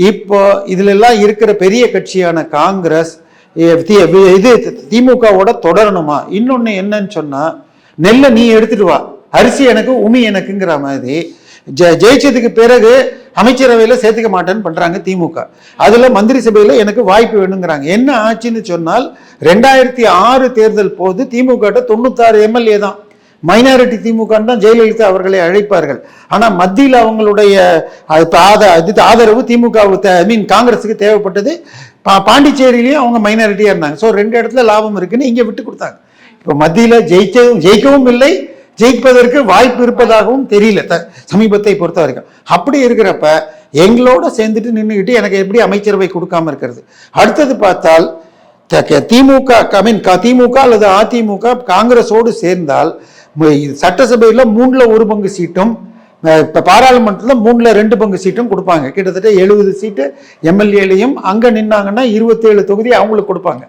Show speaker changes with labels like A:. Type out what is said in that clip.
A: இப்போ இதுல எல்லாம் இருக்கிற பெரிய கட்சியான காங்கிரஸ் இது திமுகவோட தொடரணுமா? இன்னொன்னு என்னன்னு சொன்னா, நெல்லை நீ எடுத்துட்டு வா, அரிசி எனக்கு உமி எனக்குங்கிற மாதிரி ஜெயிச்சதுக்கு பிறகு அமைச்சரவையில சேர்த்துக்க மாட்டேன்னு பண்றாங்க திமுக. அதுல மந்திரி சபையில எனக்கு வாய்ப்பு வேணுங்கிறாங்க. என்ன ஆச்சுன்னு சொன்னால் 2006 தேர்தல் போது திமுக 96 எம்எல்ஏ தான். மைனாரிட்டி திமுக தான் ஜெயலலிதா அவர்களை அழைப்பார்கள். ஆனா மத்தியில் அவங்களுடைய ஆதரவு திமுக காங்கிரஸுக்கு தேவைப்பட்டது. பாண்டிச்சேரியிலையும் அவங்க மைனாரிட்டியா இருந்தாங்க. ஸோ 2 இடத்துல லாபம் இருக்குன்னு இங்க விட்டு கொடுத்தாங்க. இப்போ மத்தியில ஜெயிக்கவும் இல்லை, ஜெயிப்பதற்கு வாய்ப்பு இருப்பதாகவும் தெரியல சமீபத்தை பொறுத்த வரைக்கும். அப்படி இருக்கிறப்ப எங்களோட சேர்ந்துட்டு நின்றுக்கிட்டு எனக்கு எப்படி அமைச்சரவை கொடுக்காம இருக்கிறது? அடுத்தது பார்த்தால் திமுக அல்லது அதிமுக காங்கிரஸோடு சேர்ந்தால் சட்டசபையில் 1/3 சீட்டும், பாராளுமன்றத்தில் 2/3 சீட்டும் கொடுப்பாங்க. கிட்டத்தட்ட 70 சீட்டு எம்எல்ஏலையும் அங்க நின்னாங்கன்னா 27 தொகுதி அவங்களுக்கு கொடுப்பாங்க.